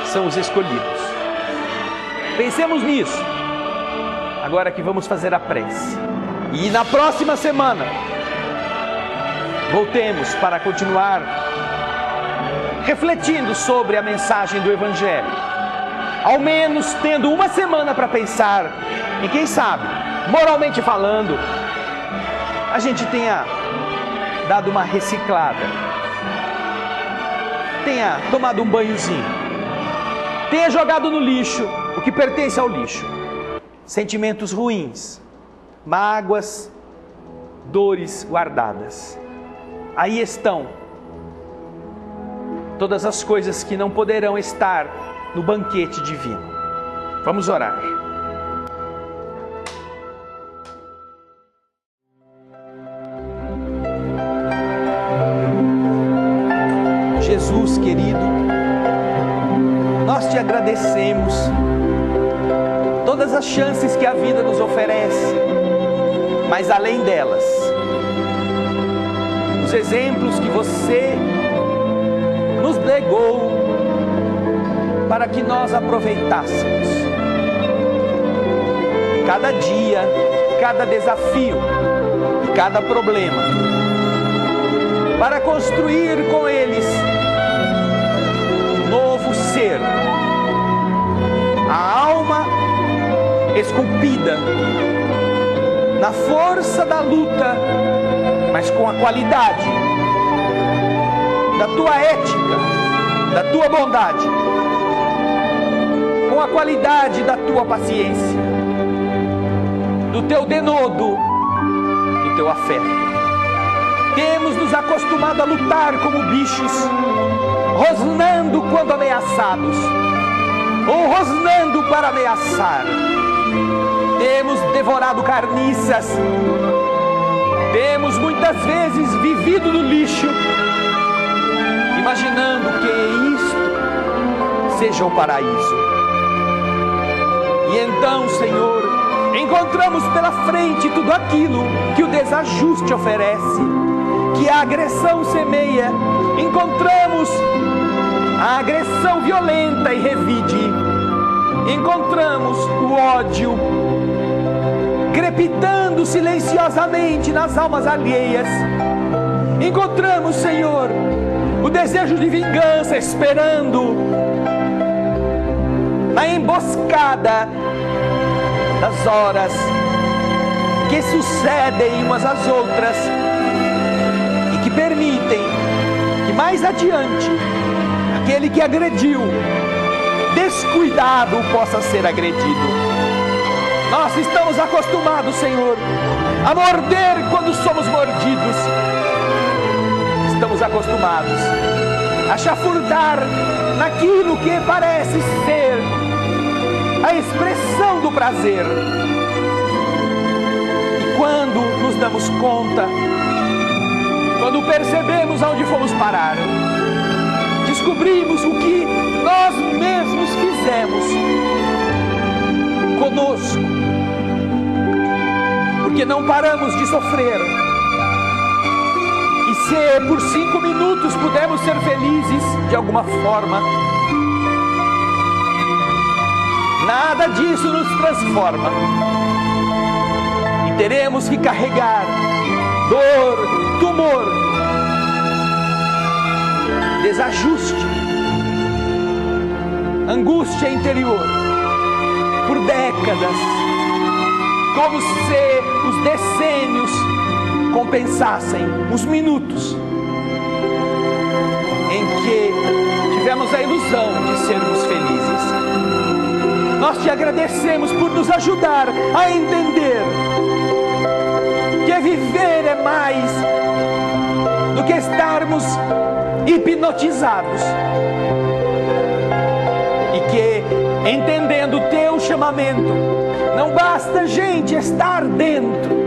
Speaker 1: são os escolhidos. Pensemos nisso, agora que vamos fazer a prece. E na próxima semana, voltemos para continuar refletindo sobre a mensagem do Evangelho. Ao menos tendo uma semana para pensar e quem sabe, moralmente falando, a gente tenha dado uma reciclada, tenha tomado um banhozinho, tenha jogado no lixo o que pertence ao lixo. Sentimentos ruins, mágoas, dores guardadas. Aí estão todas as coisas que não poderão estar no banquete divino. Vamos orar. Jesus querido, nós te agradecemos todas as chances que a vida nos oferece, mas além delas, os exemplos que você nos legou para que nós aproveitássemos cada dia, cada desafio e cada problema, para construir com eles um novo ser, a alma esculpida na força da luta, mas com a qualidade da tua ética, da tua bondade, com a qualidade da tua paciência, do teu denodo, do teu afeto. Temos nos acostumado a lutar como bichos, rosnando quando ameaçados, ou rosnando para ameaçar. Temos devorado carniças, temos muitas vezes vivido no lixo, imaginando que isto seja o paraíso. E então, Senhor, encontramos pela frente tudo aquilo que o desajuste oferece, que a agressão semeia. Encontramos a agressão violenta e revide. Encontramos o ódio crepitando silenciosamente nas almas alheias. Encontramos, Senhor, o desejo de vingança esperando na emboscada das horas que sucedem umas às outras e que permitem que mais adiante aquele que agrediu, descuidado, possa ser agredido. Nós estamos acostumados, Senhor, a morder quando somos mordidos. Estamos acostumados a chafurdar naquilo que parece ser a expressão do prazer. E quando nos damos conta, quando percebemos aonde fomos parar, descobrimos o que nós mesmos fizemos conosco, porque não paramos de sofrer. E se por 5 minutos pudermos ser felizes de alguma forma, nada disso nos transforma, e teremos que carregar dor, tumor, desajuste, angústia interior por décadas, como se os decênios compensassem os minutos em que tivemos a ilusão de sermos felizes. Nós te agradecemos por nos ajudar a entender que viver é mais do que estarmos hipnotizados, e que, entendendo o teu chamamento, não basta, gente, estar dentro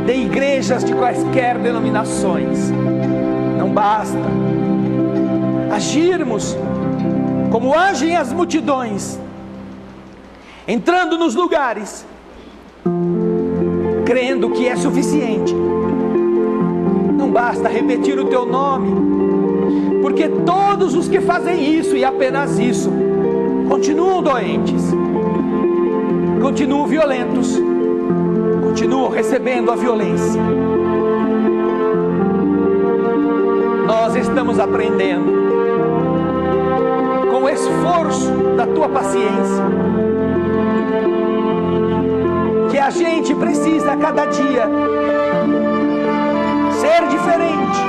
Speaker 1: de igrejas de quaisquer denominações. Não basta agirmos como agem as multidões, entrando nos lugares, crendo que é suficiente. Não basta repetir o teu nome, porque todos os que fazem isso e apenas isso continuam doentes, continuam violentos, continuam recebendo a violência. Nós estamos aprendendo, com o esforço da tua paciência, que a gente precisa a cada dia ser diferente,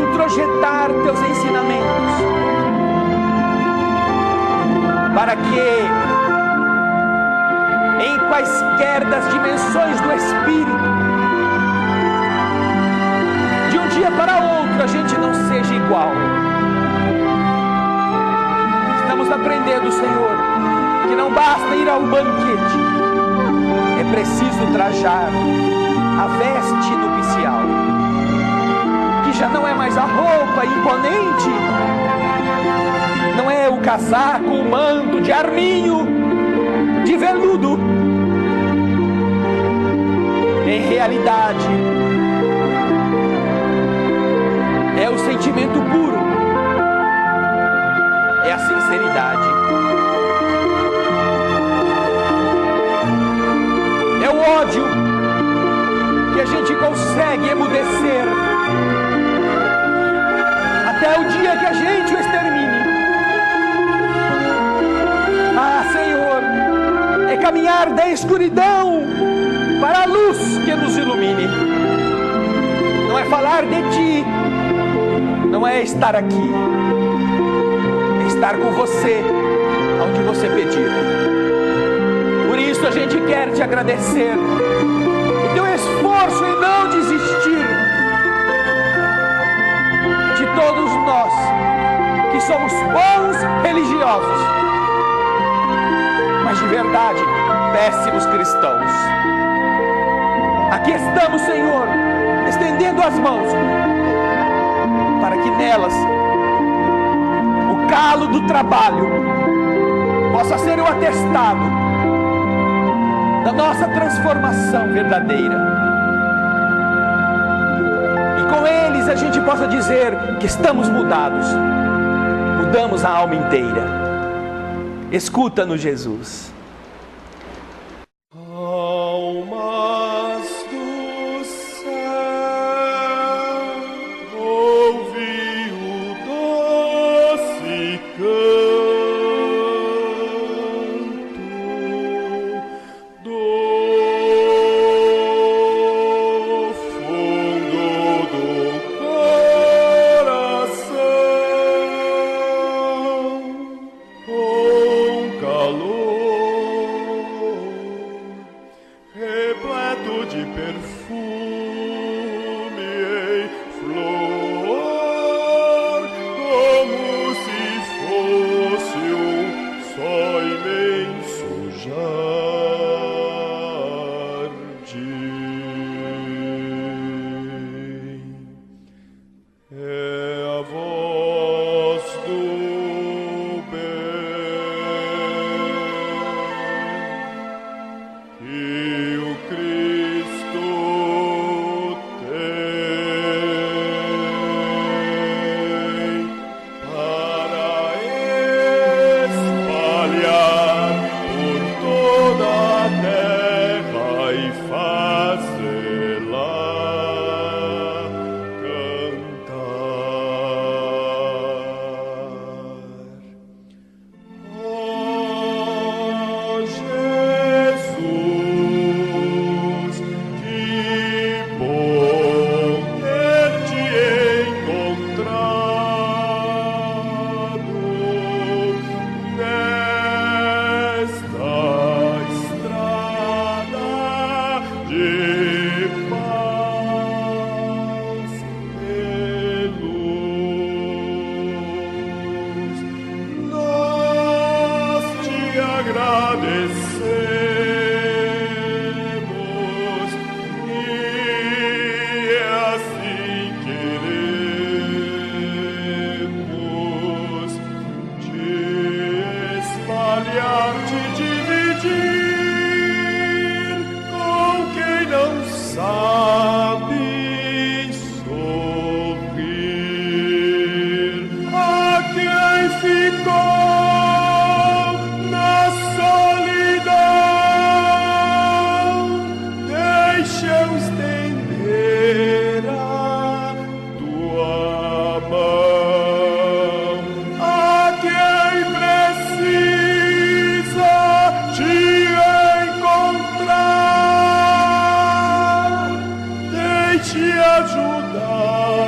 Speaker 1: introjetar teus ensinamentos, para que em quaisquer das dimensões do Espírito, de um dia para outro, a gente não seja igual. Estamos aprendendo, Senhor, que não basta ir ao banquete, é preciso trajar a veste nupcial, que já não é mais a roupa imponente, não é o casaco, o manto de arminho, de veludo. Em realidade, é o sentimento puro, é a sinceridade, é o ódio que a gente consegue emudecer até o dia que a gente o extermine. caminhar da escuridão para a luz que nos ilumine. Não é falar de Ti, não é estar aqui, é estar com você, onde você pedir. Por isso a gente quer Te agradecer o Teu esforço em não desistir de todos nós que somos bons religiosos, mas de verdade péssimos cristãos. Aqui estamos, Senhor, estendendo as mãos para que nelas o calo do trabalho possa ser o atestado da nossa transformação verdadeira, e com eles a gente possa dizer que estamos mudados, mudamos a alma inteira. Escuta-nos, Jesus.
Speaker 2: Te ajudá-lo